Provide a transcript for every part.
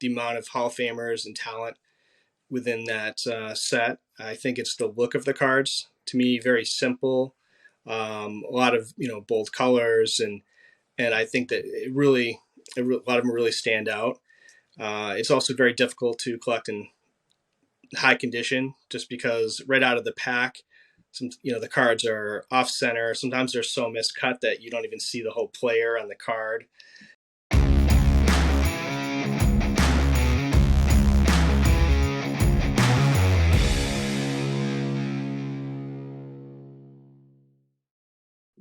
the amount of Hall of Famers and talent within that set. I think it's the look of the cards. To me, very simple. A lot of bold colors, and I think that a lot of them really stand out. It's also very difficult to collect in high condition, just because right out of the pack, the cards are off center. Sometimes they're so miscut that you don't even see the whole player on the card.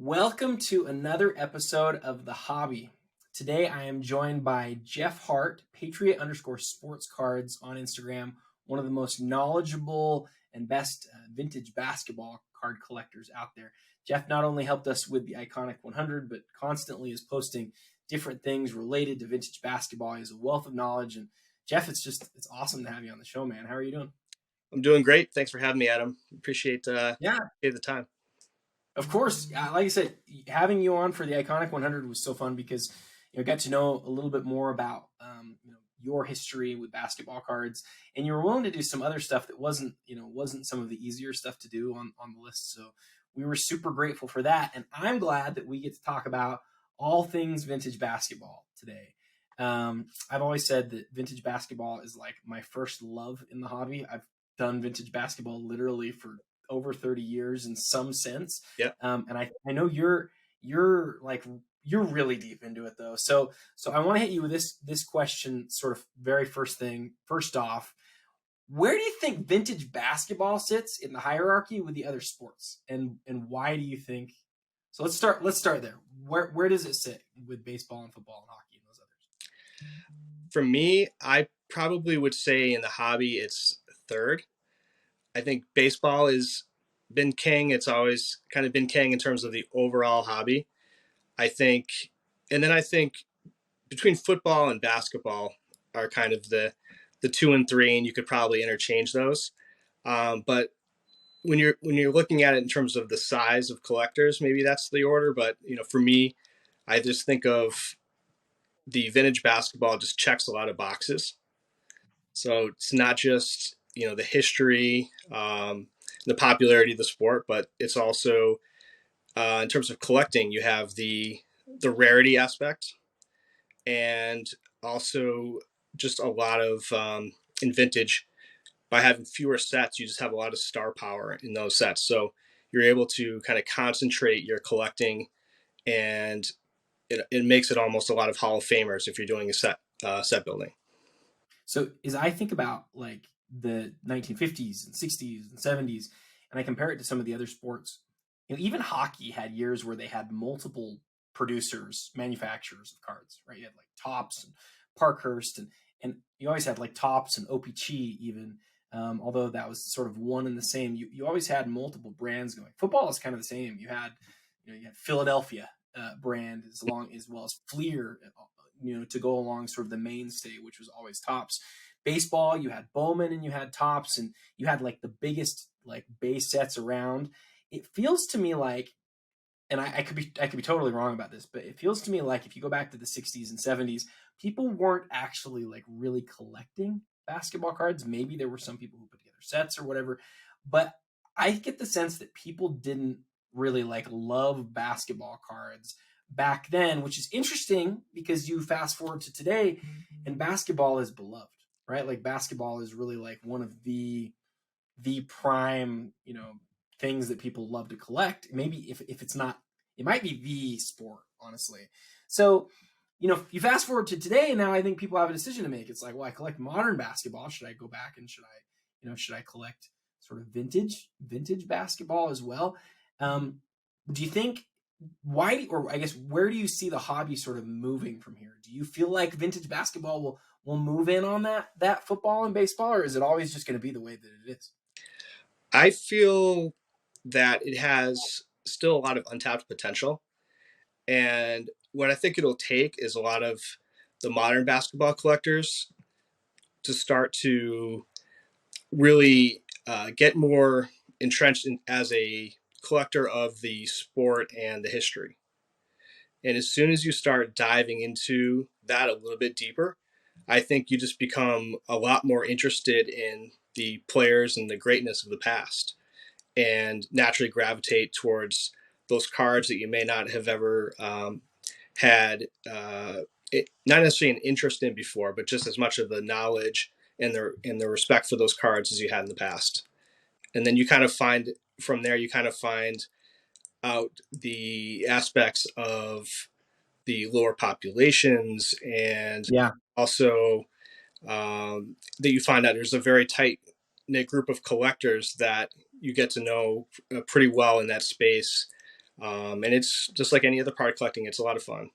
Welcome to another episode of The Hobby. Today I am joined by Jeff Hart, Patriot_sports cards on Instagram, one of the most knowledgeable and best vintage basketball card collectors out there. Jeff not only helped us with the Iconic 100, but constantly is posting different things related to vintage basketball. He has a wealth of knowledge. And Jeff, it's awesome to have you on the show, man. How are you doing? I'm doing great. Thanks for having me, Adam. Appreciate the time. Of course, like I said, having you on for the Iconic 100 was so fun because I got to know a little bit more about your history with basketball cards, and you were willing to do some other stuff that wasn't some of the easier stuff to do on the list. So we were super grateful for that, and I'm glad that we get to talk about all things vintage basketball today. I've always said that vintage basketball is like my first love in the hobby. I've done vintage basketball literally for over 30 years in some sense. Yeah. And I know you're really deep into it though. So I want to hit you with this question sort of very first thing. First off, where do you think vintage basketball sits in the hierarchy with the other sports? And why do you think? So let's start there. Where does it sit with baseball and football and hockey and those others? For me, I probably would say in the hobby it's third. I think baseball has been king. It's always kind of been king in terms of the overall hobby. I think between football and basketball are kind of the 2 and 3, and you could probably interchange those. But when you're looking at it in terms of the size of collectors, maybe that's the order. But for me, I just think of the vintage basketball just checks a lot of boxes. So it's not just the history, the popularity of the sport, but it's also in terms of collecting, you have the rarity aspect, and also just a lot of in vintage, by having fewer sets, you just have a lot of star power in those sets. So you're able to kind of concentrate your collecting, and it makes it almost a lot of Hall of Famers if you're doing a set building. So as I think about like the 1950s and 60s and 70s, and I compare it to some of the other sports, even hockey had years where they had multiple producers, manufacturers of cards, right? You had like Topps and Parkhurst, and you always had like Topps and OPC even, although that was sort of one and the same. You always had multiple brands going. Football is kind of the same. You had Philadelphia brand as well as Fleer, to go along sort of the mainstay, which was always Topps. Baseball, you had Bowman and you had Topps, and you had like the biggest like base sets around. It feels to me like, and I could be totally wrong about this, but it feels to me like if you go back to the 60s and 70s, people weren't actually like really collecting basketball cards. Maybe there were some people who put together sets or whatever, but I get the sense that people didn't really like love basketball cards back then, which is interesting because you fast forward to today and basketball is beloved, right? Like basketball is really like one of the prime, things that people love to collect. Maybe if it's not, it might be the sport, honestly. So, you fast forward to today, and now I think people have a decision to make. It's like, well, I collect modern basketball. Should I go back and should I collect sort of vintage basketball as well? Do you think where do you see the hobby sort of moving from here? Do you feel like vintage basketball will move in on that football and baseball, or is it always just going to be the way that it is? I feel that it has still a lot of untapped potential. And what I think it'll take is a lot of the modern basketball collectors to start to really get more entrenched as a collector of the sport and the history. And as soon as you start diving into that a little bit deeper, I think you just become a lot more interested in the players and the greatness of the past, and naturally gravitate towards those cards that you may not have ever had not necessarily an interest in before, but just as much of the knowledge and the respect for those cards as you had in the past. And then you kind of find from there, you kind of find out the aspects of the lower populations, and Yeah. also that you find out there's a very tight knit group of collectors that you get to know pretty well in that space. And it's just like any other card collecting, it's a lot of fun.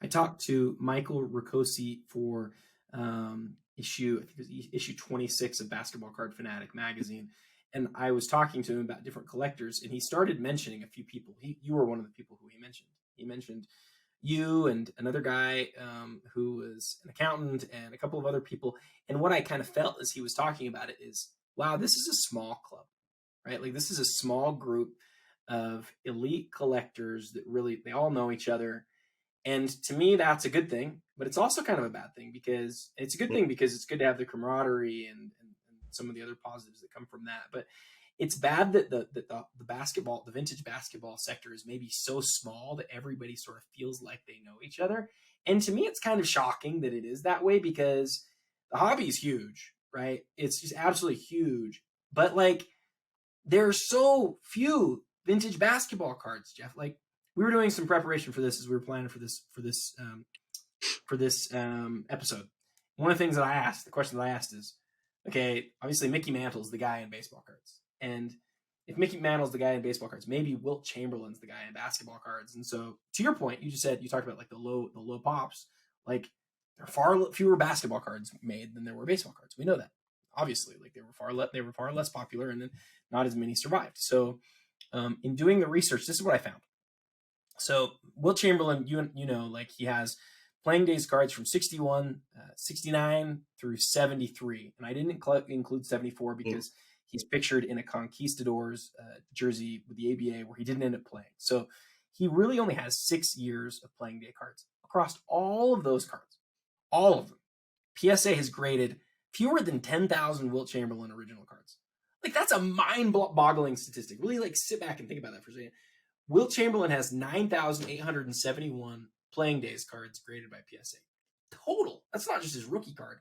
I talked to Michael Ricosi for issue, I think it was issue 26 of Basketball Card Fanatic magazine, and I was talking to him about different collectors, and he started mentioning a few people. You were one of the people who he mentioned. He mentioned you and another guy who was an accountant and a couple of other people. And what I kind of felt as he was talking about it is, wow, this is a small club, right? Like this is a small group of elite collectors that really, they all know each other. And to me, that's a good thing, but it's also kind of a bad thing, because it's a good thing because it's good to have the camaraderie and some of the other positives that come from that. But it's bad that the vintage basketball sector is maybe so small that everybody sort of feels like they know each other. And to me, it's kind of shocking that it is that way, because the hobby is huge, right? It's just absolutely huge. But like, there's so few vintage basketball cards, Jeff. Like, we were doing some preparation for this as we were planning for this episode. One of the things that the question that I asked is, okay, obviously Mickey Mantle's the guy in baseball cards, and if Mickey Mantle's the guy in baseball cards, maybe Wilt Chamberlain's the guy in basketball cards. And so, to your point, you talked about like the low pops. Like, there are far fewer basketball cards made than there were baseball cards. We know that, obviously. Like, they were far less popular, and then not as many survived. So, in doing the research, this is what I found. So Wilt Chamberlain, like, he has playing days cards from 61, 69 through 73. And I didn't include 74 because he's pictured in a Conquistadors jersey with the ABA where he didn't end up playing. So he really only has 6 years of playing day cards across all of those cards, all of them. PSA has graded fewer than 10,000 Wilt Chamberlain original cards. Like, that's a mind-boggling statistic. Really, like, sit back and think about that for a second. Wilt Chamberlain has 9,871 playing days cards graded by PSA. Total. That's not just his rookie card.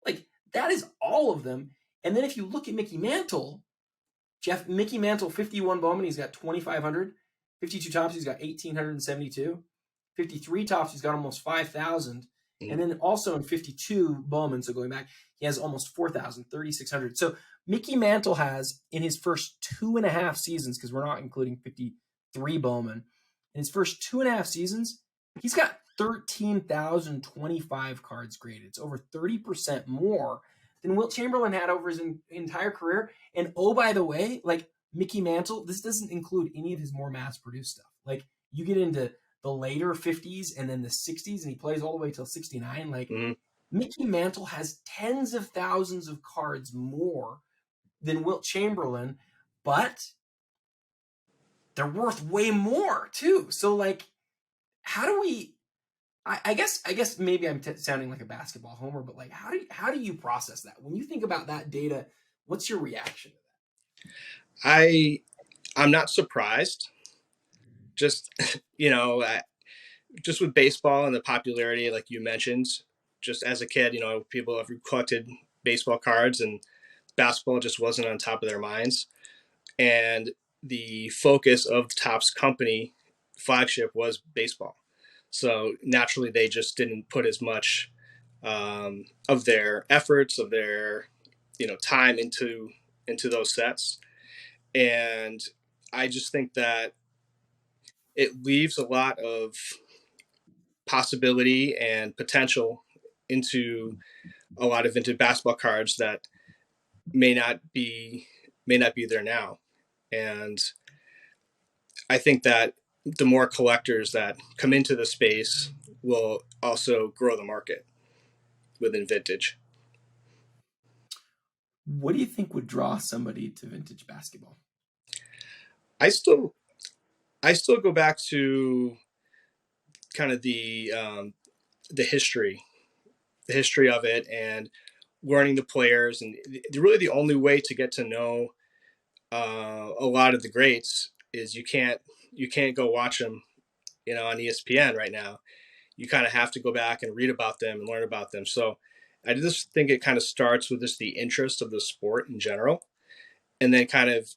Like, that is all of them. And then if you look at Mickey Mantle, Mickey Mantle, 51 Bowman, he's got 2,500. 52 tops, he's got 1,872. 53 tops, he's got almost 5,000. And then also in 52 Bowman, so going back, he has almost 4,000, 3,600. So Mickey Mantle has, in his first 2.5 seasons, because we're not including 53 Bowman, in his first 2.5 seasons, he's got 13,025 cards graded. It's over 30% more than Wilt Chamberlain had over his entire career. And oh, by the way, like, Mickey Mantle, this doesn't include any of his more mass-produced stuff. Like, you get into the later 50s and then the 60s, and he plays all the way till 69. Like, Mickey Mantle has tens of thousands of cards more than Wilt Chamberlain, but they're worth way more too. So, like, how do we? I guess maybe I'm sounding like a basketball homer, but like, how do you process that when you think about that data? What's your reaction to I'm not surprised. Just just with baseball and the popularity, like you mentioned, just as a kid, people have collected baseball cards, and basketball just wasn't on top of their minds. And the focus of the Topps company flagship was baseball. So naturally, they just didn't put as much of their efforts, of their time into those sets. And I just think that it leaves a lot of possibility and potential into a lot of vintage basketball cards that may not be there now. And I think that the more collectors that come into the space will also grow the market within vintage. What do you think would draw somebody to vintage basketball? I still go back to kind of the history the history of it and learning the players. And really the only way to get to know a lot of the greats is you can't go watch them, on ESPN right now. You kind of have to go back and read about them and learn about them. So I just think it kind of starts with just the interest of the sport in general, and then kind of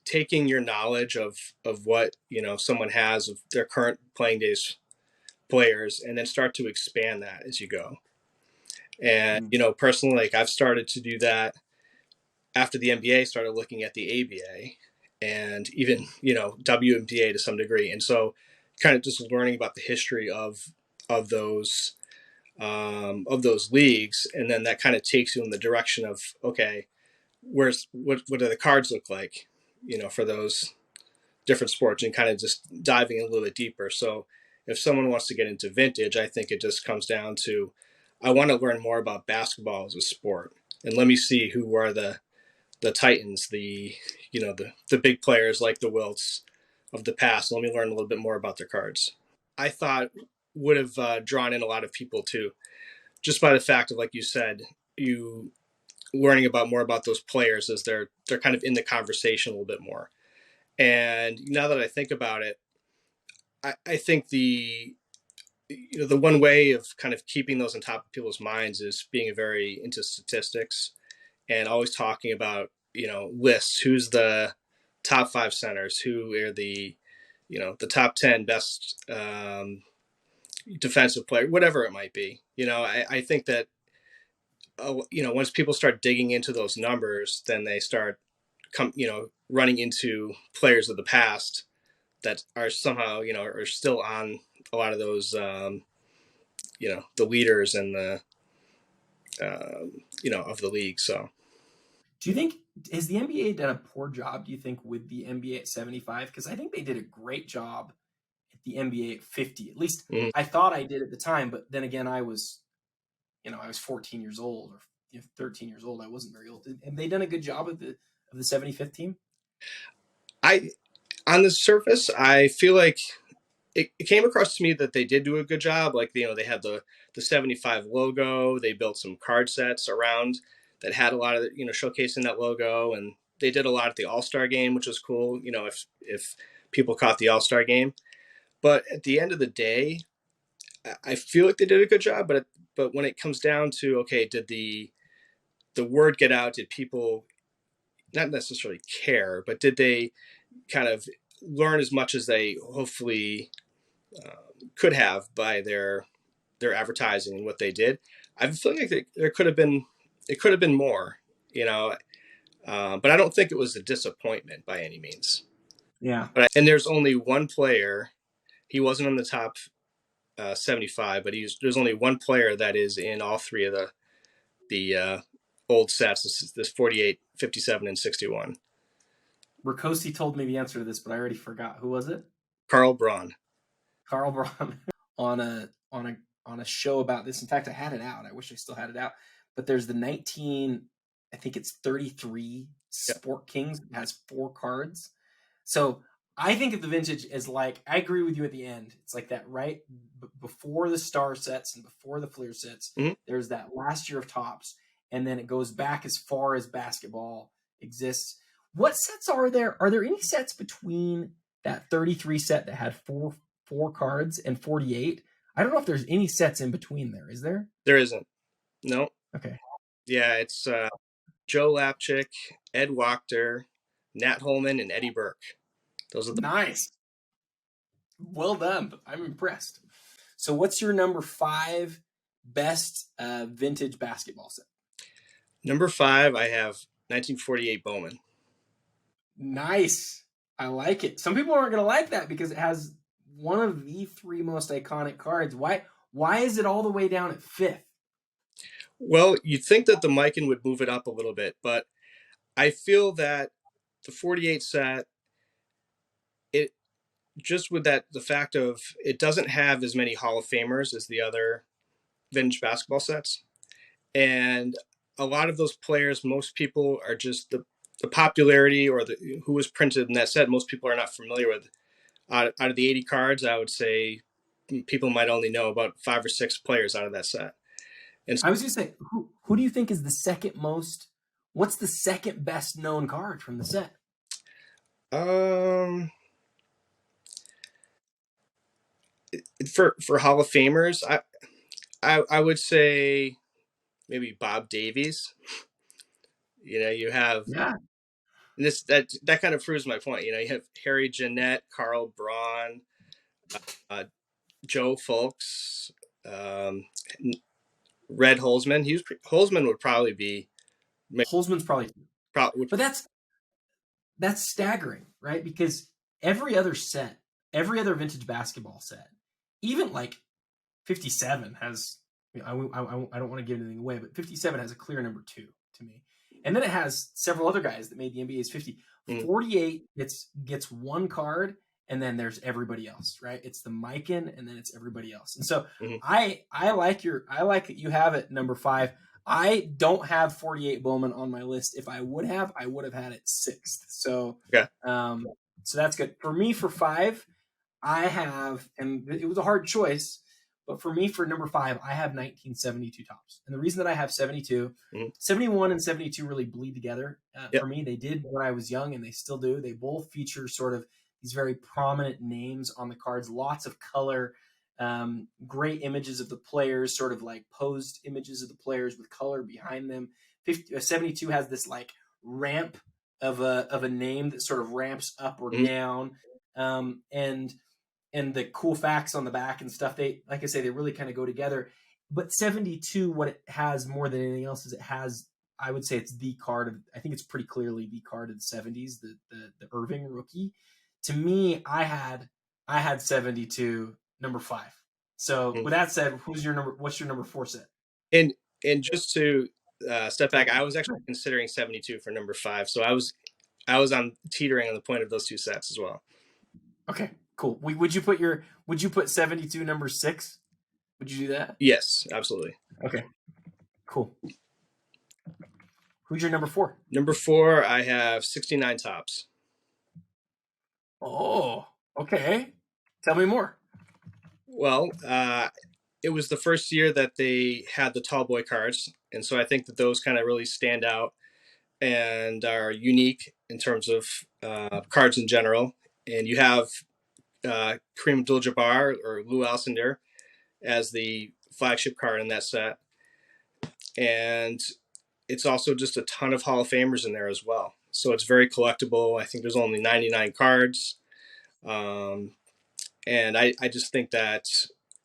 taking your knowledge of what someone has of their current playing days players, and then start to expand that as you go. And personally, like I've started to do that after the NBA started looking at the ABA and even WNBA to some degree, and so kind of just learning about the history of those leagues, and then that kind of takes you in the direction of, okay, what do the cards look like, for those different sports, and kind of just diving a little bit deeper. So if someone wants to get into vintage, I think it just comes down to, I want to learn more about basketball as a sport, and let me see who are the titans, the big players like the Wilts of the past. Let me learn a little bit more about their cards. I thought would have drawn in a lot of people too, just by the fact of, like you said, you learning about more about those players as they're kind of in the conversation a little bit more. And now that I think about it, I think the one way of kind of keeping those on top of people's minds is being very into statistics and always talking about lists. Who's the top 5 centers? Who are the the top 10 best defensive player, whatever it might be. I think that once people start digging into those numbers, then they start running into players of the past that are somehow are still on a lot of those the leaders and the of the league. So Do you think, has the NBA done a poor job, do you think, with the NBA at 75? Because I think they did a great job at the NBA at 50. At least I thought I did at the time, but then again, I was 14 years old or 13 years old. I wasn't very old. Have they done a good job of the 75th team? On the surface, I feel like it came across to me that they did do a good job. Like, they had the 75 logo. They built some card sets around that had a lot of, showcasing that logo. And they did a lot at the All-Star game, which was cool, if people caught the All-Star game. But at the end of the day, I feel like they did a good job. But when it comes down to, okay, did the word get out? Did people not necessarily care, but did they kind of learn as much as they hopefully could have by their advertising and what they did? I feel like there could have been more, but I don't think it was a disappointment by any means. Yeah. And there's only one player. He wasn't on the top 75, but there's only one player that is in all 3 of the old sets. This 48, 57, and 61. Rakosi told me the answer to this, but I already forgot. Who was it? Carl Braun. Carl Braun on a show about this. In fact, I had it out. I wish I still had it out. But there's the 33 Sport Kings. It has 4 cards. So I think of the vintage as like, I agree with you at the end. It's like that right before the star sets and before the Fleer sets. Mm-hmm. There's that last year of Topps, and then it goes back as far as basketball exists. What sets are there? Are there any sets between that 33 set that had four cards and 48? I don't know if there's any sets in between there. Is there? There isn't. No. Okay. Yeah, it's Joe Lapchick, Ed Wachter, Nat Holman, and Eddie Burke. Those are nice. Well done. I'm impressed. So what's your number 5 best vintage basketball set? Number 5, I have 1948 Bowman. Nice. I like it. Some people aren't going to like that because it has one of the 3 most iconic cards. Why is it all the way down at 5th? Well, you'd think that the Mikan would move it up a little bit, but I feel that the 48 set, it just with the fact of it doesn't have as many Hall of Famers as the other vintage basketball sets. And a lot of those players, most people are just the popularity or who was printed in that set, most people are not familiar with. Out of the 80 cards, I would say people might only know about 5 or 6 players out of that set. And I was going to say, who do you think is the second most? What's the second best known card from the set? for Hall of Famers, I would say maybe Bob Davies. You have, Yeah, and that kind of proves my point. You have Harry Jeanette, Carl Braun, uh, Joe Fulks, um, Red Holzman. Holzman would probably be, Holzman's probably, would, but that's staggering, right? Because every other set, every other vintage basketball set, even like 57 has, I don't want to give anything away, but 57 has a clear number 2 to me. And then it has several other guys that made the NBA's 50. 48 gets one card, and then there's everybody else, right? It's the Mikan, and then it's everybody else. And so I like that you have it number 5. I don't have 48 Bowman on my list. If I would have had it 6th. So okay. So that's good. For me, for 5, I have, and it was a hard choice, but for me, for number 5, I have 1972 tops. And the reason that I have 72, 71 and 72 really bleed together. For me, they did when I was young, and they still do. They both feature sort of these very prominent names on the cards, lots of color, great images of the players, sort of like posed images of the players with color behind them. 72 has this like ramp of a name that sort of ramps up or down. And the cool facts on the back and stuff, they, like I say, they really kind of go together. But 72, what it has more than anything else is it has, I would say it's the card of, I think it's pretty clearly the card of the 70s, the Irving rookie. To me, I had 72 number 5. So with that said, what's your number 4 set? And just to step back, I was actually considering 72 for number 5. So I was on teetering on the point of those two sets as well. Okay, cool. Would you put 72 number 6? Would you do that? Yes, absolutely. Okay, cool. Who's your number 4? Number 4, I have 69 tops. Oh, okay. Tell me more. Well, it was the first year that they had the tall boy cards, and so I think that those kind of really stand out and are unique in terms of cards in general. And you have Kareem Abdul-Jabbar or Lou Alcindor as the flagship card in that set. And it's also just a ton of Hall of Famers in there as well. So it's very collectible. I think there's only 99 cards. And I just think that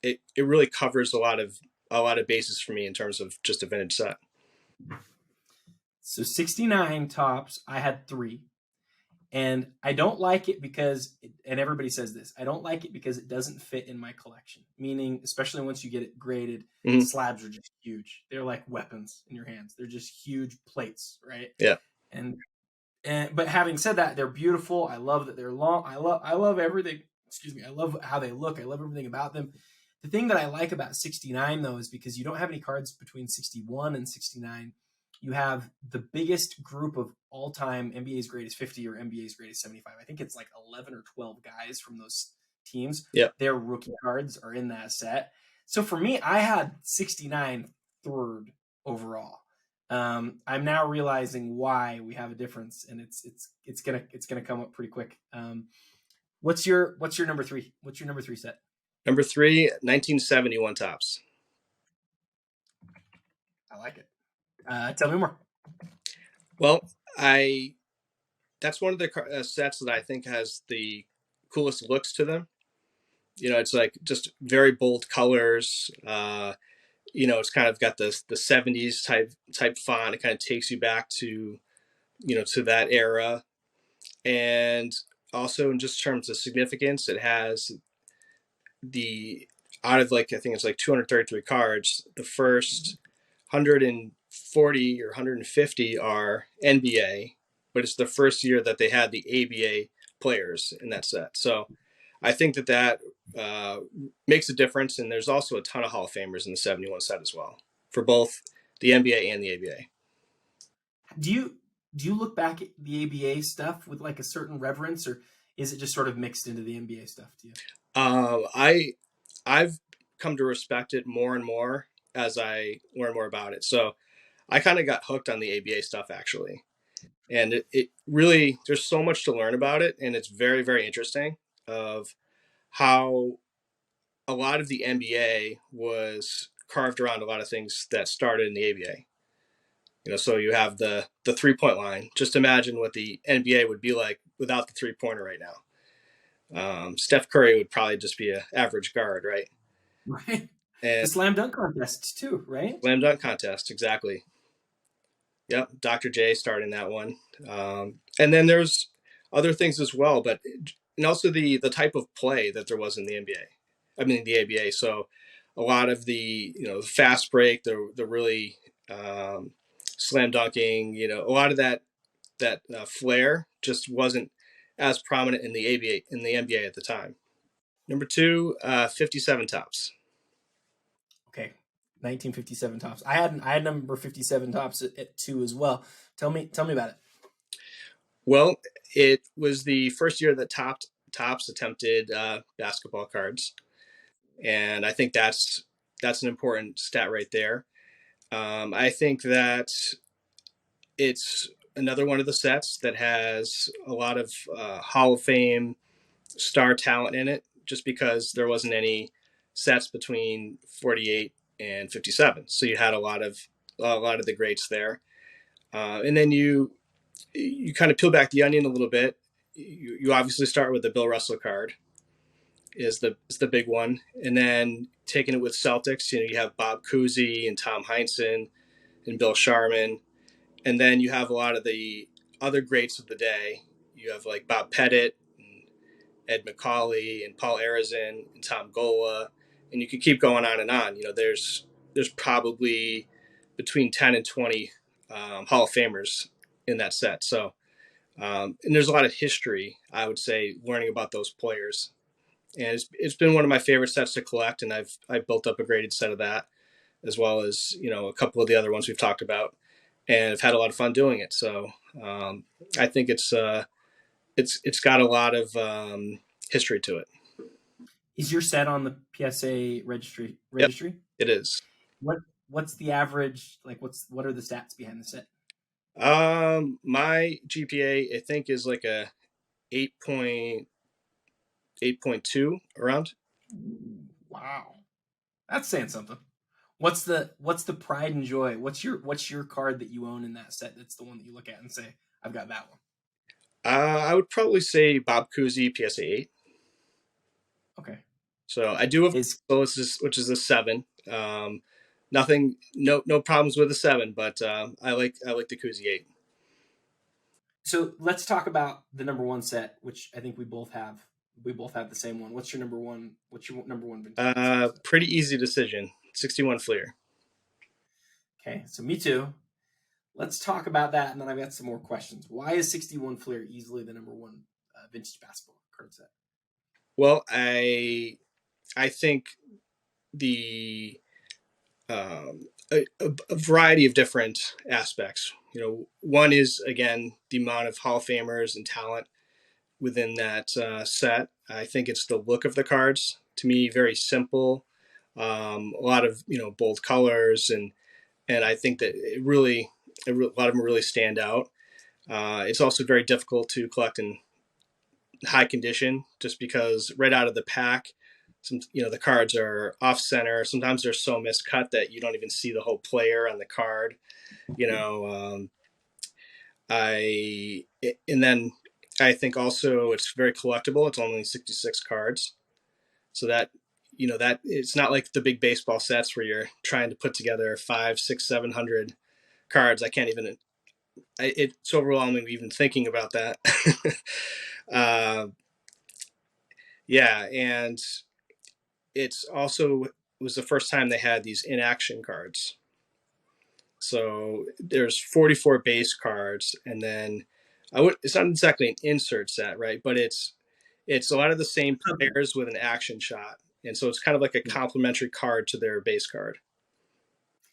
it really covers a lot of bases for me in terms of just a vintage set. So 69 tops, I had 3. And I don't like it because, and everybody says this, I don't like it because it doesn't fit in my collection. Meaning, especially once you get it graded, slabs are just huge. They're like weapons in your hands. They're just huge plates, right? Yeah. But having said that, they're beautiful. I love that they're long. I love everything. Excuse me. I love how they look. I love everything about them. The thing that I like about 69 though is because you don't have any cards between 61 and 69. You have the biggest group of all-time NBA's greatest 50 or NBA's greatest 75. I think it's like 11 or 12 guys from those teams. Yeah. Their rookie cards are in that set. So for me, I had 69 3rd overall. I'm now realizing why we have a difference, and it's gonna come up pretty quick. What's your number 3? What's your number 3 set? Number 3, 1971 tops. I like it. Tell me more. Well, that's one of the sets that I think has the coolest looks to them. It's like just very bold colors. It's kind of got the 70s type font. It kind of takes you back to, to that era. And also in just terms of significance, it has out of I think it's like 233 cards, the first 140 or 150 are NBA, but it's the first year that they had the ABA players in that set. So I think that makes a difference. And there's also a ton of Hall of Famers in the 71 set as well for both the NBA and the ABA. Do you look back at the ABA stuff with like a certain reverence, or is it just sort of mixed into the NBA stuff to you? I've come to respect it more and more. as I learn more about it. So I kind of got hooked on the ABA stuff actually. And it really, there's so much to learn about it. And it's very, very interesting of how a lot of the NBA was carved around a lot of things that started in the ABA. So you have the 3-point line. Just imagine what the NBA would be like without the 3-pointer right now. Steph Curry would probably just be an average guard, right? Right. The And slam dunk contests too, right? slam dunk contest, exactly. Yep, Dr. J starting that one. And then there's other things as well, but and also the type of play that there was in the NBA. I mean the ABA. So a lot of the fast break, the really slam dunking, a lot of that flair just wasn't as prominent in the ABA in the NBA at the time. Number two, 57 tops. Okay, 1957 tops. I had number 57 tops at 2 as well. Tell me about it. Well, it was the first year that Tops attempted basketball cards, and I think that's an important stat right there. I think that it's another one of the sets that has a lot of Hall of Fame star talent in it, just because there wasn't any sets between 48 and 57, so you had a lot of the greats there, and then you kind of peel back the onion a little bit. You obviously start with the Bill Russell card is the big one, and then taking it with Celtics, you have Bob Cousy and Tom Heinsohn and Bill Sharman, and then you have a lot of the other greats of the day. You have like Bob Pettit, and Ed McCauley, and Paul Arizin, and Tom Gola, and you could keep going on and on. There's probably between 10 and 20 Hall of Famers in that set. So and there's a lot of history, I would say, learning about those players. And it's been one of my favorite sets to collect, and I've built up a graded set of that, as well as a couple of the other ones we've talked about, and I've had a lot of fun doing it. So I think it's got a lot of history to it. Is your set on the PSA registry? Yep, it is. What's the average? Like, what are the stats behind the set? My GPA I think is like a 8.2 around. Wow, that's saying something. What's the pride and joy? What's your card that you own in that set? That's the one that you look at and say, "I've got that one." I would probably say Bob Cousy PSA 8. Okay. So I do have Is which is a 7. Nothing, no problems with a 7, but I like the Cousy 8. So let's talk about the number one set, which I think we both have. We both have the same one. What's your number one? What's your number one vintage baseball set? Pretty easy decision. 61 Fleer. Okay, so me too. Let's talk about that, and then I've got some more questions. Why is 61 Fleer easily the number one vintage basketball card set? Well, I think the a variety of different aspects. One is again the amount of Hall of Famers and talent within that set. I think it's the look of the cards. To me, very simple. A lot of bold colors, and I think that a lot of them really stand out. It's also very difficult to collect in high condition, just because right out of the pack, the cards are off center. Sometimes they're so miscut that you don't even see the whole player on the card. You know, I and then I think also it's very collectible. It's only 66 cards, so that it's not like the big baseball sets where you're trying to put together 5, 6, 700 cards. I can't even. It's overwhelming even thinking about that. uh, yeah, and it's also was the first time they had these inaction cards. So there's 44 base cards, and then it's not exactly an insert set, right? But it's a lot of the same players with an action shot, and so it's kind of like a complementary card to their base card.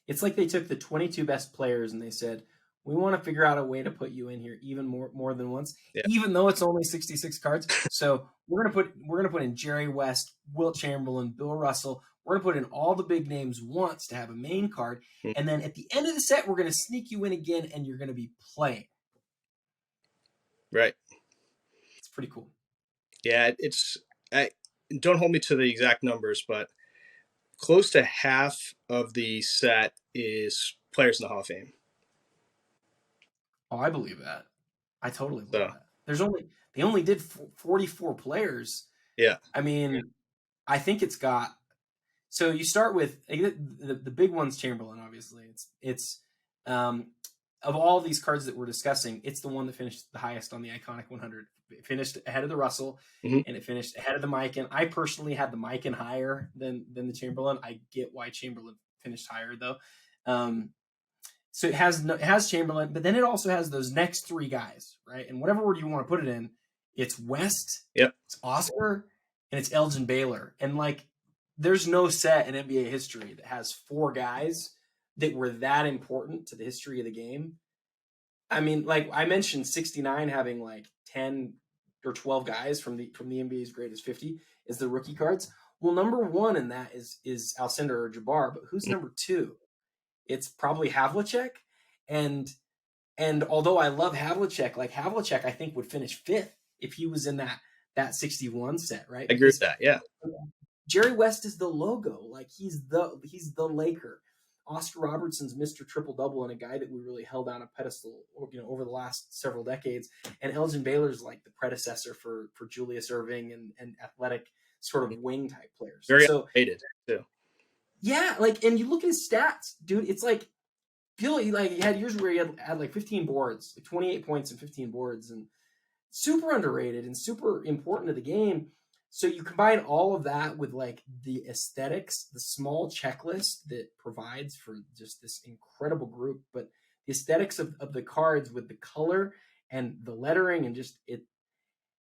It's like they took the 22 best players and they said, "We want to figure out a way to put you in here even more than once, Yeah. even though it's only 66 cards." So we're gonna put in Jerry West, Wilt Chamberlain, Bill Russell. We're going to put in all the big names once to have a main card. And then at the end of the set, we're going to sneak you in again and you're going to be playing. Right. It's pretty cool. Yeah, don't hold me to the exact numbers, but close to half of the set is players in the Hall of Fame. Oh, I believe that. I totally believe So, that. They only did 44 players. yeah. I mean, I think it's got. So you start with the big one's Chamberlain. Obviously, it's of all these cards that we're discussing, it's the one that finished the highest on the Iconic 100. It finished ahead of the Russell, and it finished ahead of the Mikan. I personally had the Mikan higher than the Chamberlain. I get why Chamberlain finished higher though. So it has Chamberlain, but then it also has those next three guys, right? And whatever word you want to put it in, it's West, it's Oscar, and it's Elgin Baylor. And like, there's no set in NBA history that has four guys that were that important to the history of the game. I mean, like I mentioned, 69 having like 10 or 12 guys from the NBA's greatest 50 is the rookie cards. Well, number one in that is Alcindor or Jabbar, but who's number two? It's probably Havlicek. And although I love Havlicek, like Havlicek, I think would finish fifth if he was in that 61 set, right? I agree with that. Yeah. Jerry West is the logo. Like he's the Laker. Oscar Robertson's Mr. Triple Double and a guy that we really held on a pedestal, over the last several decades. And Elgin Baylor's like the predecessor for Julius Erving and athletic sort of wing type players. Very underrated too. Yeah, like, and you look at his stats, dude. It's like he had years where he had like 15 boards, like 28 points and 15 boards, and super underrated and super important to the game. So you combine all of that with like the aesthetics, the small checklist that provides for just this incredible group, but the aesthetics of the cards with the color and the lettering and just it.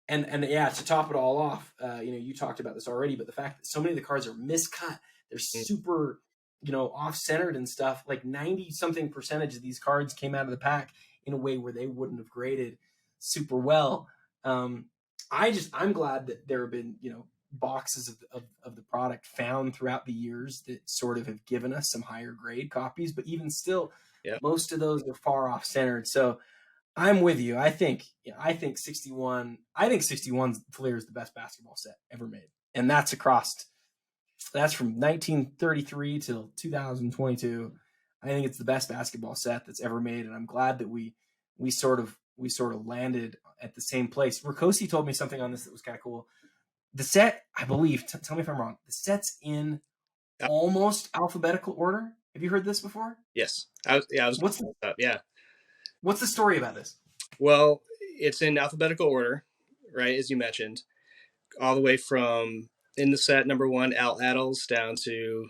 And yeah, to top it all off, you talked about this already, but the fact that so many of the cards are miscut, they're super, off-centered and stuff. Like 90-something% of these cards came out of the pack in a way where they wouldn't have graded super well. I'm glad that there have been, boxes of the product found throughout the years that sort of have given us some higher grade copies, but even still, most of those are far off centered. So I'm with you. I think 61 Fleer is the best basketball set ever made. And that's from 1933 till 2022. I think it's the best basketball set that's ever made. And I'm glad that we sort of landed at the same place. Rakosi told me something on this that was kind of cool. The set, I believe, tell me if I'm wrong, the set's in almost alphabetical order. Have you heard this before? Yes. What's the story about this? Well, it's in alphabetical order, right, as you mentioned, all the way from in the set number 1, Al Attles, down to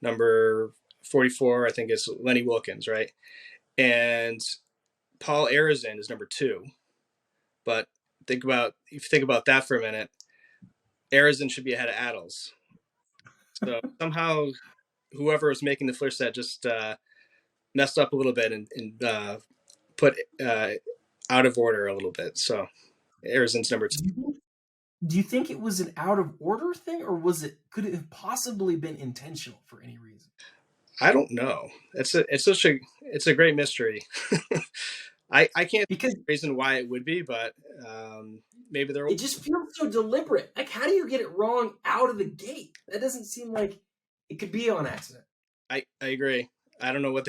number 44, I think it's Lenny Wilkins, right? And Paul Arizin is number 2. But if you think about that for a minute, Arizin should be ahead of Attles. So somehow whoever was making the Fleer set just messed up a little bit and put out of order a little bit. So Arizin's number 2. Do you think it was an out of order thing, or could it have possibly been intentional for any reason? I don't know. It's a great mystery. I can't think of a reason why it would be, but maybe there. It just feels so deliberate. Like, how do you get it wrong out of the gate? That doesn't seem like it could be on accident. I agree. I don't know what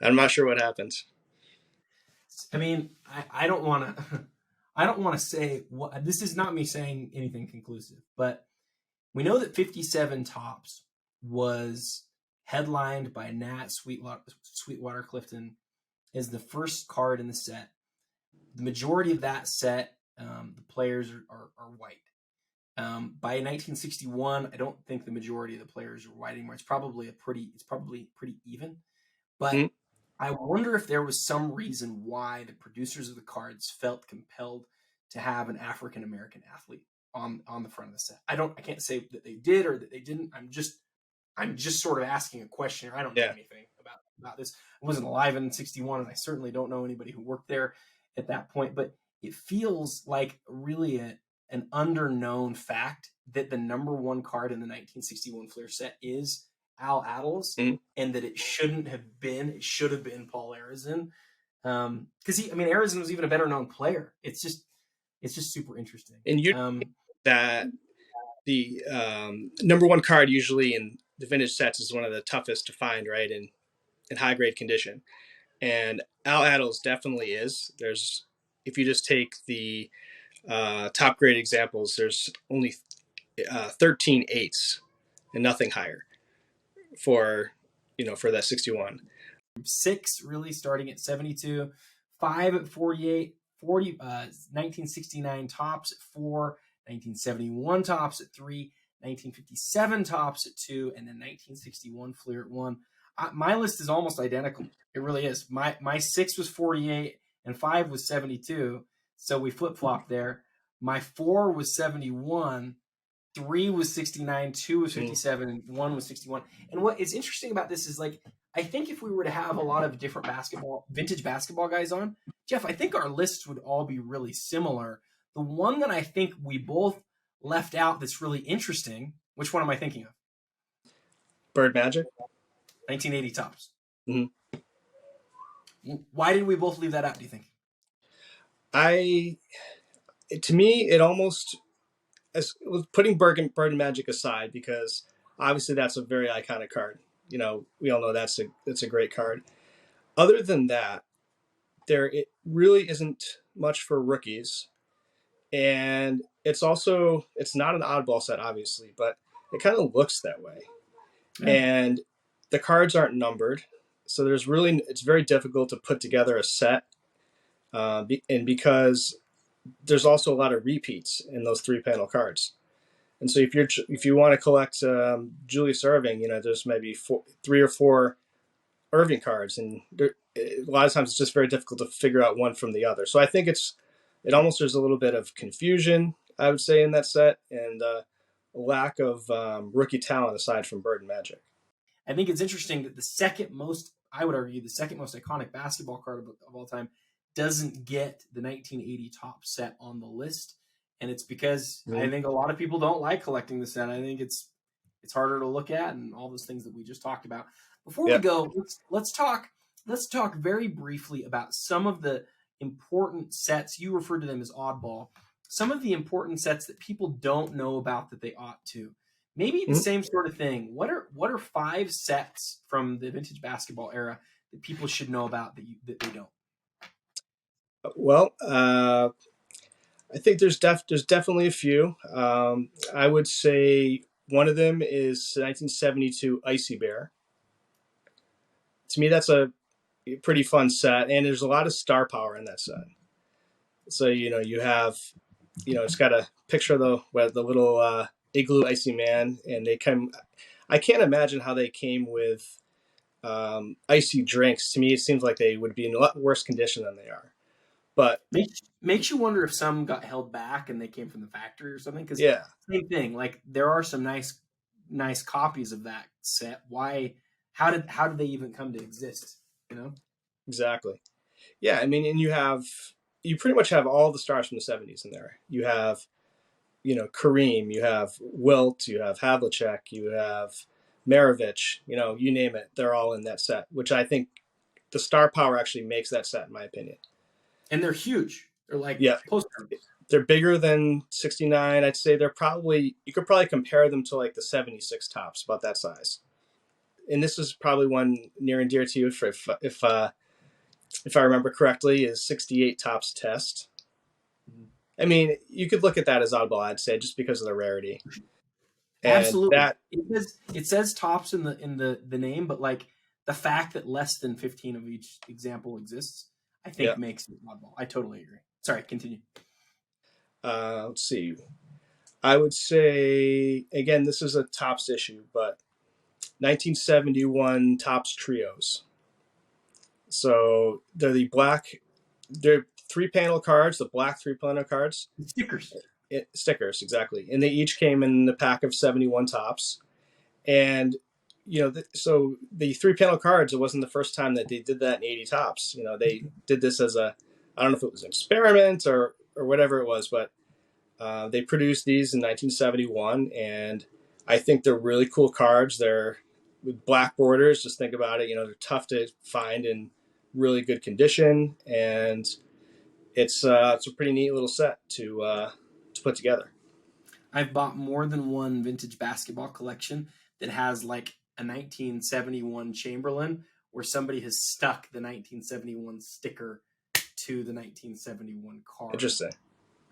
I'm not sure what happens. I mean, I don't want to. I don't want to say what. This is not me saying anything conclusive, but we know that 57 Tops was headlined by Nat Sweetwater Clifton as the first card in the set. The majority of that set, the players are white. By 1961, I don't think the majority of the players are white anymore. It's probably pretty even. But I wonder if there was some reason why the producers of the cards felt compelled to have an African American athlete on the front of the set. I can't say that they did or that they didn't. I'm just sort of asking a question. I don't know anything about this. I wasn't alive in 61, and I certainly don't know anybody who worked there at that point. But it feels like really an underknown fact that the number one card in the 1961 Fleer set is Al Attles, Mhm. and that it should have been Paul Arizin. Because Arizin was even a better known player. It's just super interesting. And you that the number one card usually in the vintage sets is one of the toughest to find, right? In high grade condition. And Al Attles definitely is. If you just take the top grade examples, there's only 13 eights and nothing higher for that 61. 6 really starting at 72, 5 at 48, 1969 tops at 4, 1971 tops at 3, 1957 tops at 2, and then 1961 Fleer at 1. My list is almost identical. It really is. My 6 was 48 and 5 was 72, so we flip-flopped there. My 4 was 71, 3 was 69, 2 was 57, and 1 was 61. And what is interesting about this is, like, I think if we were to have a lot of different vintage basketball guys on, Jeff, I think our lists would all be really similar. The one that I think we both left out that's really interesting, which one am I thinking of? Bird Magic? 1980 tops. Mm-hmm. Why did we both leave that out, do you think? To me, it almost, putting Bird and Magic aside, because obviously that's a very iconic card. We all know that's a great card. Other than that, it really isn't much for rookies. And it's not an oddball set, obviously, but it kind of looks that way. Yeah. And the cards aren't numbered. So it's very difficult to put together a set. And because there's also a lot of repeats in those 3-panel cards. And so if you want to collect Julius Erving, there's maybe 3 or 4 Irving cards, and a lot of times it's just very difficult to figure out one from the other. So I think there's a little bit of confusion, I would say, in that set, and a lack of rookie talent aside from Bird and Magic. I think it's interesting that the second most iconic basketball card of all time doesn't get the 1980 top set on the list. And it's because I think a lot of people don't like collecting the set. I think it's harder to look at, and all those things that we just talked about. Before we go, let's talk very briefly about some of the important sets. You referred to them as oddball. Some of the important sets that people don't know about that they ought to. Maybe the same sort of thing. What are 5 sets from the vintage basketball era that people should know about that they don't? Well, I think there's definitely a few. I would say one of them is 1972 Icy Bear. To me, that's a pretty fun set, and there's a lot of star power in that set. So you have, it's got a picture of the little igloo icy man, and I can't imagine how they came with icy drinks. To me, it seems like they would be in a lot worse condition than they are. But makes you wonder if some got held back and they came from the factory or something. Because same thing. Like, there are some nice copies of that set. Why? How did they even come to exist? Exactly. Yeah, and you pretty much have all the stars from the 70s in there. You have, Kareem, you have Wilt, you have Havlicek, you have Maravich. You name it, they're all in that set. Which I think the star power actually makes that set, in my opinion. And they're huge. They're like posters. They're bigger than 69. I'd say you could probably compare them to like the 76 tops, about that size. And this is probably one near and dear to you, if I remember correctly, is 68 tops test. I mean, you could look at that as oddball, I'd say, just because of the rarity. And absolutely. It says tops in the name, but like the fact that less than 15 of each example exists, I think makes it oddball. I totally agree. Sorry, continue. Let's see. I would say, again, this is a tops issue, but 1971 tops trios. So they're 3-panel cards, the black 3-panel cards. Stickers, exactly. And they each came in the pack of 71 tops. And, so the 3-panel cards, it wasn't the first time that they did that in 80 tops. They did this as I don't know if it was an experiment or whatever it was, but They produced these in 1971, and I think they're really cool cards. They're with black borders. Just think about it. They're tough to find in really good condition, and it's a pretty neat little set to put together. I've bought more than one vintage basketball collection that has like a 1971 Chamberlain where somebody has stuck the 1971 sticker to the 1971 card. Interesting.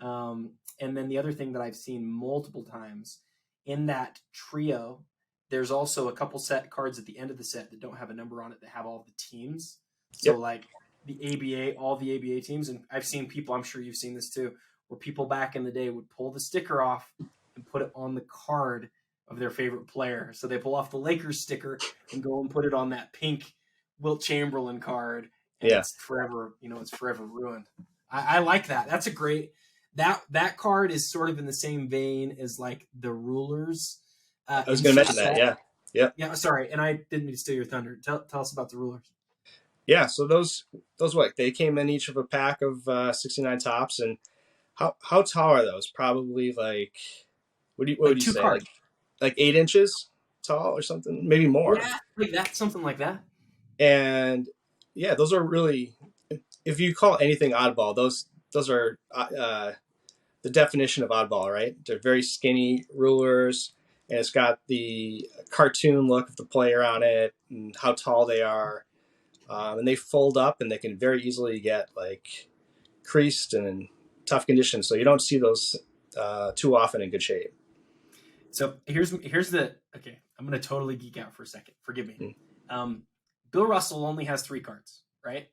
And then the other thing that I've seen multiple times in that trio, there's also a couple set cards at the end of the set that don't have a number on it that have all the teams. So Yep. like the ABA, all the ABA teams, and I've seen people, I'm sure you've seen this too, where people back in the day would pull the sticker off and put it on the card of their favorite player. So they pull off the Lakers sticker and go and put it on that pink Wilt Chamberlain card, and Yeah. it's forever, it's forever ruined. I like that. That's a great that card is sort of in the same vein as like the Rulers. I was going to mention that. Yeah. Yep. Yeah. Sorry, and I didn't mean to steal your thunder. Tell us about the Rulers. Yeah. So those they came in each of a pack of 69 tops, and how tall are those? Probably like what would you say? Cards. Like 8 inches tall or something, maybe more. Yeah, like that, something like that. And yeah, those are really, if you call anything oddball, those are the definition of oddball, right? They're very skinny rulers, and it's got the cartoon look of the player on it and how tall they are. And they fold up, and they can very easily get like creased and in tough conditions. So you don't see those too often in good shape. So here's the okay. I'm gonna totally geek out for a second. Forgive me. Bill Russell only has 3 cards, right?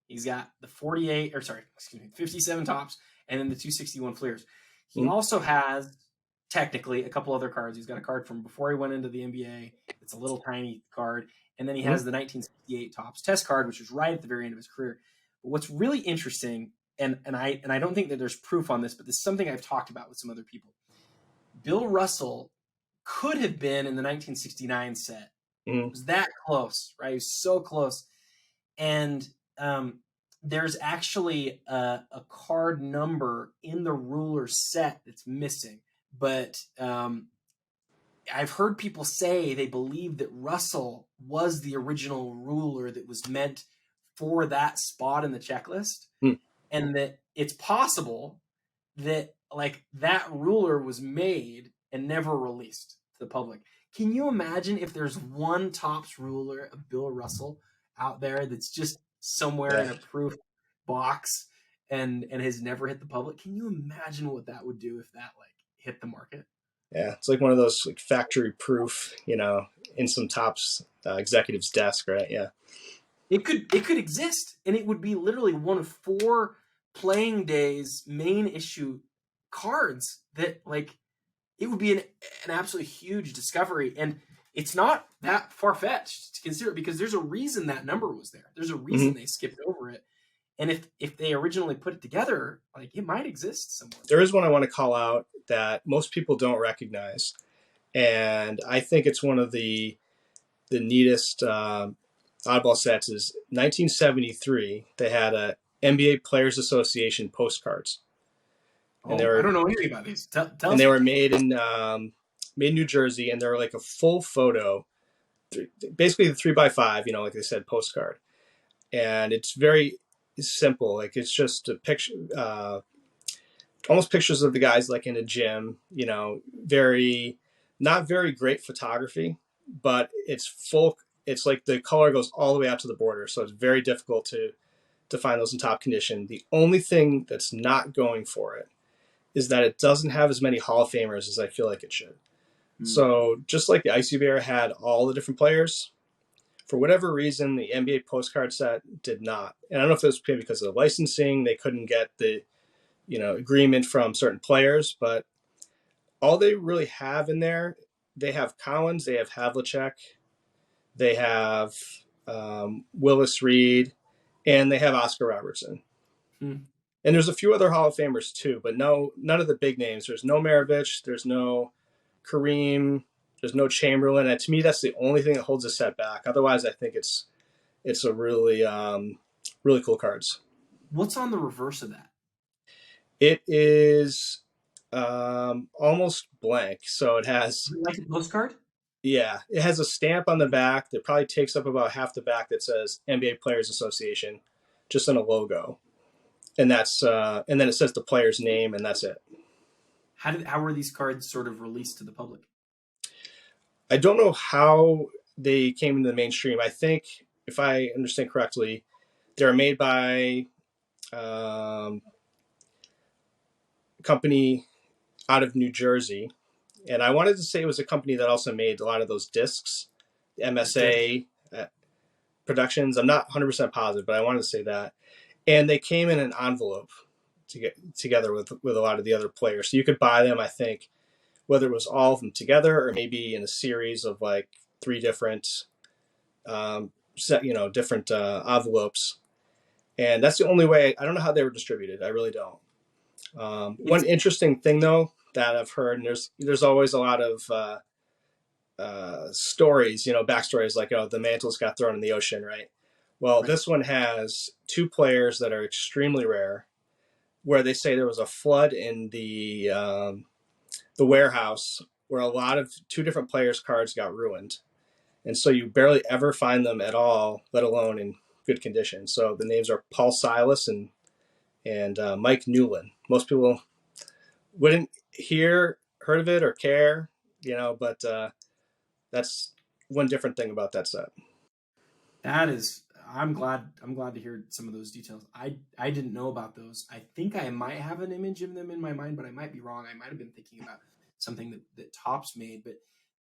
He's got the 57 tops, and then the 261 fleers. He also has technically a couple other cards. He's got a card from before he went into the NBA. It's a little tiny card, and then he has the 1968 tops test card, which was right at the very end of his career. But what's really interesting, and I don't think that there's proof on this, but this is something I've talked about with some other people. Bill Russell could have been in the 1969 set. It was that close, right? He was so close. And there's actually a card number in the ruler set that's missing. But I've heard people say they believe that Russell was the original ruler that was meant for that spot in the checklist. And that it's possible that like that ruler was made and never released to the public. Can you imagine if there's one tops ruler of Bill Russell out there that's just somewhere in a proof box and has never hit the public? Can you imagine what that would do if that like hit the market? Yeah, it's like one of those like factory proof, in some tops executive's desk, right? Yeah. It could exist, and it would be literally one of 4 playing days main issue cards that like it would be an absolutely huge discovery. And it's not that far-fetched to consider it because there's a reason that number was there. There's a reason they skipped over it. And if they originally put it together, like it might exist somewhere. There is one I want to call out that most people don't recognize. And I think it's one of the neatest oddball sets is 1973. They had a NBA Players Association postcards. And I don't know anything about these. Tell and they were made in New Jersey, and they're like a full photo, basically the 3x5, like they said, postcard. And it's very simple. Like it's just a picture, almost pictures of the guys like in a gym. Not very great photography, but it's full. It's like the color goes all the way out to the border, so it's very difficult to find those in top condition. The only thing that's not going for it is that it doesn't have as many Hall of Famers as I feel like it should. So just like the Icy Bear had all the different players, for whatever reason, the NBA postcard set did not. And I don't know if it was because of the licensing, they couldn't get the agreement from certain players, but all they really have in there, they have Collins, they have Havlicek, they have Willis Reed, and they have Oscar Robertson. And there's a few other Hall of Famers too, but none of the big names. There's no Maravich, there's no Kareem, there's no Chamberlain. And to me, that's the only thing that holds a set back. Otherwise, I think it's a really, really cool cards. What's on the reverse of that? It is Almost blank. So it has, Like a postcard? yeah, it has a stamp on the back that probably takes up about half the back that says NBA Players Association, just in a logo, and and then it says the player's name, and that's it. How were these cards sort of released to the public? I don't know how they came into the mainstream. I think, if I understand correctly, they were made by a company out of New Jersey, and I wanted to say it was a company that also made a lot of those discs, MSA Productions. I'm not 100% positive, but I wanted to say that. And they came in an envelope to get together with a lot of the other players, so you could buy them. I think whether it was all of them together or maybe in a series of like three different different envelopes. And that's the only way. I don't know how they were distributed. I really don't. One It's interesting thing though that I've heard, and there's always a lot of stories, backstories, like, oh, the mantles got thrown in the ocean, right? Well, right. this one has two players that are extremely rare, where they say there was a flood in the warehouse where a lot of two different players' cards got ruined, and so you barely ever find them at all, let alone in good condition. So the names are Paul Silas and Mike Newland. Most people wouldn't heard of it or care, but that's one different thing about that set. That is, I'm glad to hear some of those details. I didn't know about those. I think I might have an image of them in my mind, but I might be wrong. I might have been thinking about something that Topps made. But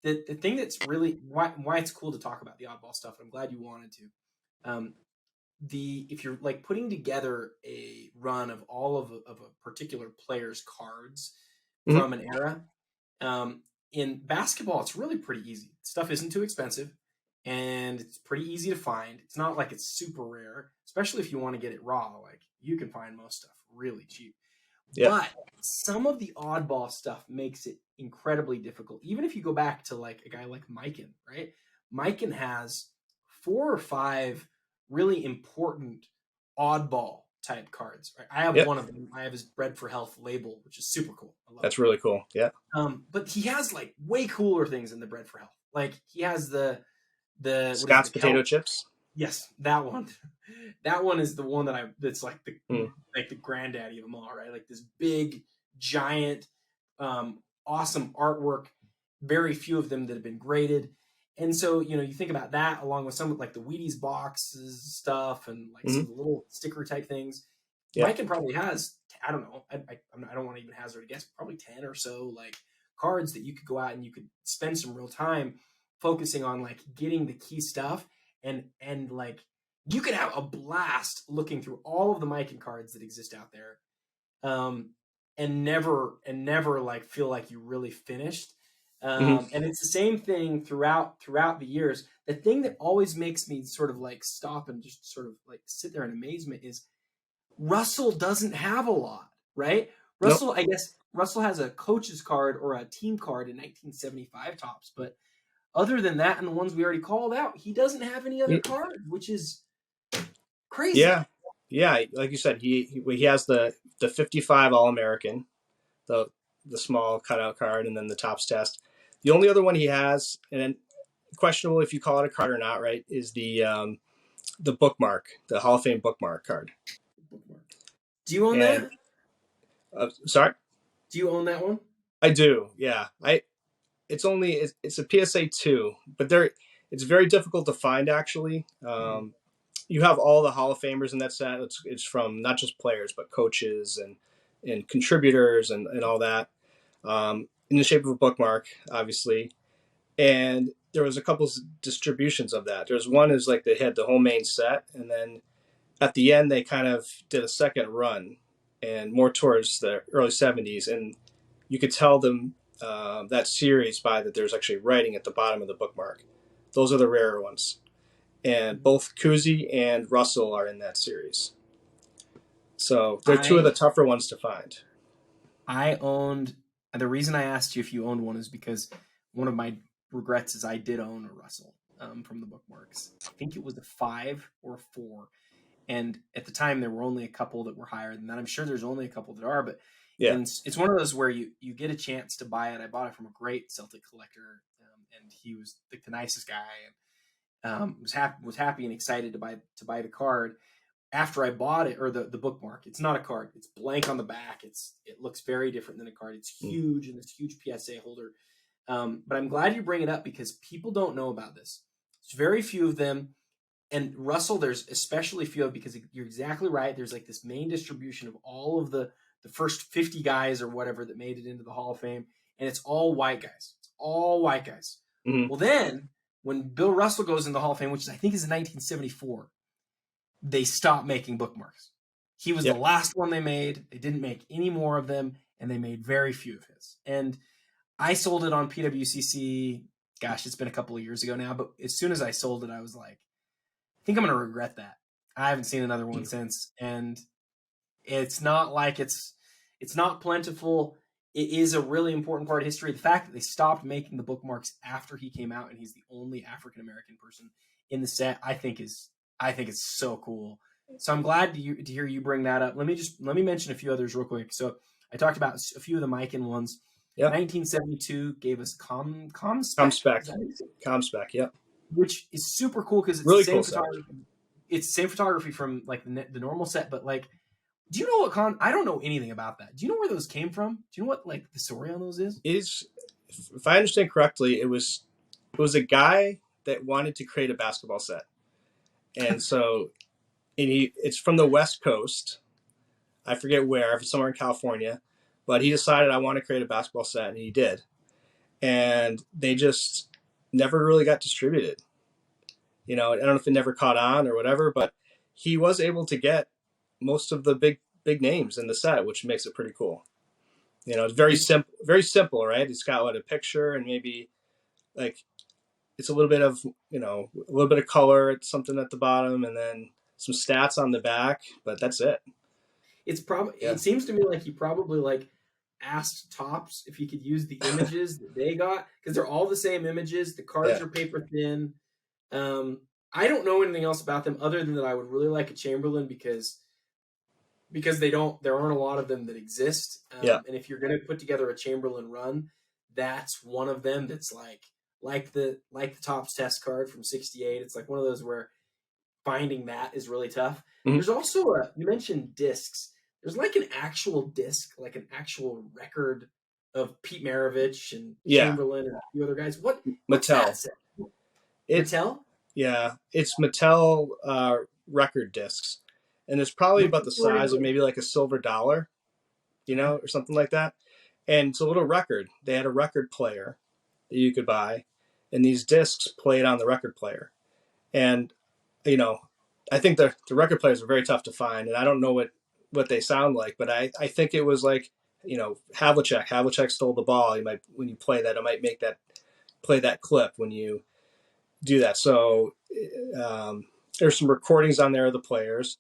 the thing that's really why it's cool to talk about the oddball stuff, and I'm glad you wanted to. Um, the if you're like putting together a run of all of a particular player's cards Mm-hmm. from an era, um, in basketball, it's really pretty easy. Stuff isn't too expensive, and it's pretty easy to find. It's not like it's super rare, especially if you want to get it raw. Like you can find most stuff really cheap. Yep. But some of the oddball stuff makes it incredibly difficult. Even if you go back to like a guy like Mikan, right? Mikan has 4 or 5 really important oddball type cards. Right? I have Yep. one of them. I have his Bread for Health label, which is super cool. I love That's really cool. Yeah. it. But he has like way cooler things in the Bread for Health. Like he has the what is it? Scott's The kelp. potato chips. Yes, that one. That one is the one that's like Mm. the granddaddy of them all, right? Like this big, giant, awesome artwork. Very few of them that have been graded. And so, you think about that along with some of like the Wheaties boxes stuff and like some Mm-hmm. of the little sticker type things. Yeah. Mike probably has, I don't know, I don't want to even hazard a guess, probably 10 or so like cards that you could go out and you could spend some real time focusing on like getting the key stuff and like you could have a blast looking through all of the Mikan cards that exist out there, and never like feel like you really finished. Mm-hmm. And it's the same thing throughout the years. The thing that always makes me sort of like stop and just sort of like sit there in amazement is Russell doesn't have a lot, right? Nope. I guess Russell has a coach's card or a team card in 1975 Topps, but other than that, and the ones we already called out, he doesn't have any other cards, which is crazy. Yeah. Yeah. Like you said, he has the 55 All American, the small cutout card, and then the Topps test. The only other one he has, and then questionable if you call it a card or not, right, is the bookmark, the Hall of Fame bookmark card. Do you own And that? sorry, Do you own that one? I do. Yeah, it's a PSA 2, but it's very difficult to find actually. You have all the Hall of Famers in that set. It's from not just players but coaches and contributors and all that, in the shape of a bookmark, obviously. And there was a couple distributions of that. There's one is like they had the whole main set, and then at the end they kind of did a second run, and more towards the early '70s, and you could tell them that series by that there's actually writing at the bottom of the bookmark. Those are the rarer ones, and both Kuzi and Russell are in that series. So they're two of the I tougher ones to find. I owned. And the reason I asked you if you owned one is because one of my regrets is I did own a Russell, from the bookmarks. I think it was a 5 or 4, and at the time there were only a couple that were higher than that. I'm sure there's only a couple that are, but Yeah. And it's one of those where you get a chance to buy it. I bought it from a great Celtic collector, and he was like the nicest guy, and was happy and excited to buy the card. After I bought it, or the bookmark, it's not a card. It's blank on the back. It looks very different than a card. It's huge, and this huge PSA holder. But I'm glad you bring it up because people don't know about this. There's very few of them. And Russell, there's especially few of, because you're exactly right. There's like this main distribution of all of the first 50 guys or whatever that made it into the Hall of Fame. And it's all white guys. It's all white guys. Mm-hmm. Well, then when Bill Russell goes in the Hall of Fame, which I think is in 1974, they stopped making bookmarks. He was the last one they made. They didn't make any more of them, and they made very few of his. And I sold it on PWCC. Gosh, it's been a couple of years ago now, but as soon as I sold it, I was like, I think I'm going to regret that. I haven't seen another one since, and it's not like it's not plentiful. It is a really important part of history. The fact that they stopped making the bookmarks after he came out, and he's the only African-American person in the set, I think it's so cool. So I'm glad to hear you bring that up. Let me mention a few others real quick. So I talked about a few of the Mikan ones. Yeah. 1972 gave us ComSpec. ComSpec, yeah. Which is super cool because it's really the same cool photography. It's the same photography from like the normal set, but like, do you know what I don't know anything about that. Do you know where those came from? Do you know what like the story on those is? If I understand correctly, it was a guy that wanted to create a basketball set, and so it's from the West Coast. I forget where, somewhere in California, but he decided I want to create a basketball set, and he did, and they just never really got distributed. I don't know if it never caught on or whatever, but he was able to get most of the big names in the set, which makes it pretty cool. It's very simple, right? It's got a picture and maybe like it's a little bit of a little bit of color, it's something at the bottom, and then some stats on the back, but that's it. It's probably it seems to me like he probably like asked Topps if he could use the images that they got, because they're all the same images. The cards are paper thin. I don't know anything else about them other than that I would really like a Chamberlain because there aren't a lot of them that exist. And if you're going to put together a Chamberlain run, that's one of them that's like the Topps test card from 68. It's like one of those where finding that is really tough. Mm-hmm. There's also you mentioned discs. There's like an actual disc, like an actual record of Pete Maravich and Chamberlain and a few other guys. What's Mattel? Mattel? Yeah, it's Mattel record discs, and it's probably about the size of maybe like a silver dollar, or something like that. And it's a little record. They had a record player that you could buy, and these discs played on the record player. And I think the record players are very tough to find, and I don't know what they sound like, but I think it was like Havlicek stole the ball. When you play that, it might play that clip when you do that. So there's some recordings on there of the players,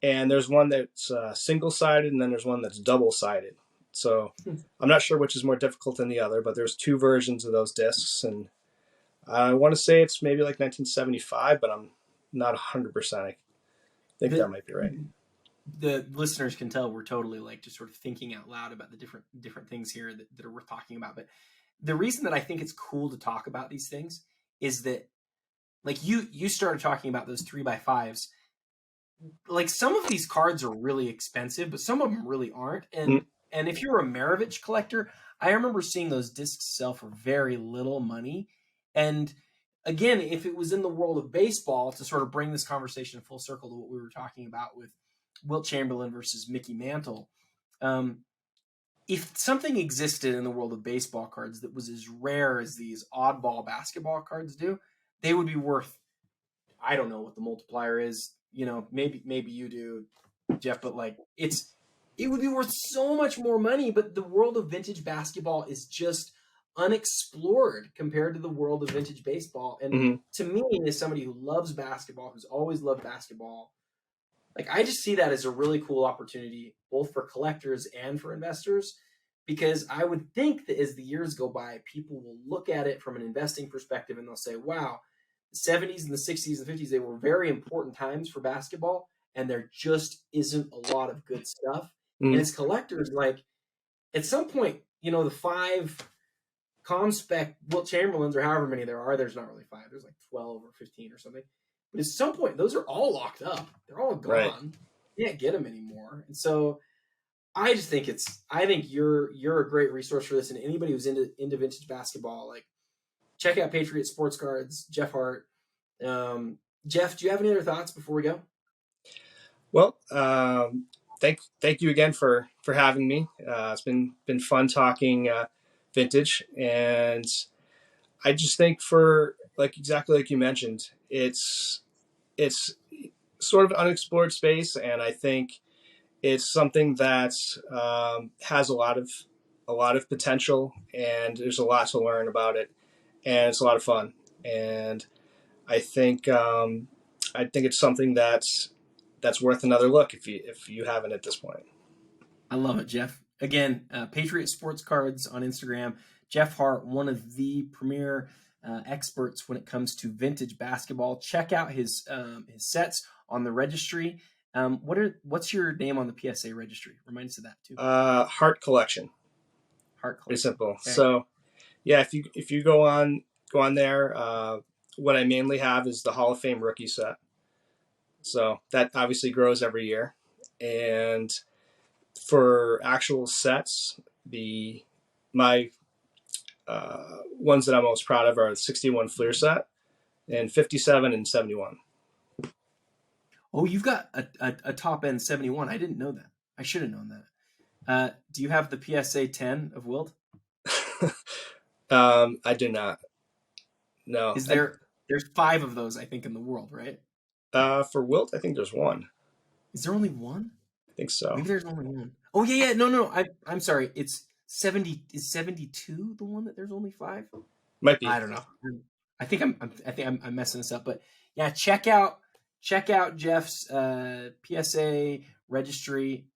and there's one that's single-sided, and then there's one that's double-sided. So I'm not sure which is more difficult than the other, but there's two versions of those discs, and I want to say it's maybe like 1975, but I'm not 100%. I think that might be right. The listeners can tell we're totally like just sort of thinking out loud about the different things here that are worth talking about. But the reason that I think it's cool to talk about these things is that, like, you started talking about those 3x5s. Like, some of these cards are really expensive, but some of them really aren't. And if you're a Maravich collector, I remember seeing those discs sell for very little money. And again, if it was in the world of baseball, to sort of bring this conversation full circle to what we were talking about with Wilt Chamberlain versus Mickey Mantle, if something existed in the world of baseball cards that was as rare as these oddball basketball cards do, they would be worth, I don't know what the multiplier is, maybe you do, Jeff, but like it would be worth so much more money. But the world of vintage basketball is just unexplored compared to the world of vintage baseball. And to me, as somebody who loves basketball, who's always loved basketball, like, I just see that as a really cool opportunity, both for collectors and for investors, because I would think that as the years go by, people will look at it from an investing perspective and they'll say, wow, the 70s and the 60s and 50s, they were very important times for basketball, and there just isn't a lot of good stuff. And as collectors, like, at some point, the 5 ComSpec Wilt Chamberlains, or however many there are, there's not really 5. There's like 12 or 15 or something. But at some point, those are all locked up. They're all gone. Right. You can't get them anymore. And so I just think I think you're a great resource for this. And anybody who's into vintage basketball, like, check out Patriot Sports Cards, Jeff Hart. Jeff, do you have any other thoughts before we go? Well, thank you again for having me. It's been fun talking vintage, and I just think exactly like you mentioned, it's sort of unexplored space, and I think it's something that has a lot of potential, and there's a lot to learn about it, and it's a lot of fun, and I think it's something that's worth another look if you haven't at this point. I love it, Jeff. Again, Patriot Sports Cards on Instagram. Jeff Hart, one of the premier experts when it comes to vintage basketball. Check out his sets on the registry. What's your name on the PSA registry? Remind us of that too. Hart Collection. Hart Collection. Pretty simple. Okay. So, yeah, if you go on there, what I mainly have is the Hall of Fame rookie set. So that obviously grows every year. And for actual sets, my ones that I'm most proud of are the 61 Fleer set and 57 and 71. Oh, you've got a top end 71. I didn't know that. I should have known that. Do you have the PSA 10 of Wilt? I do not. No. There's 5 of those, I think, in the world, right? For Wilt, I think there's one. Is there only one? I think so. Maybe there's only one. Oh yeah. No. I'm sorry. It's 70. Is 72 the one that there's only 5? Might be. I don't know. I think I'm messing this up. But yeah, check out Jeff's PSA registry.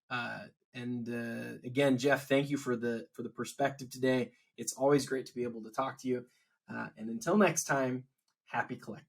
And again, Jeff, thank you for the perspective today. It's always great to be able to talk to you. And until next time, happy collecting.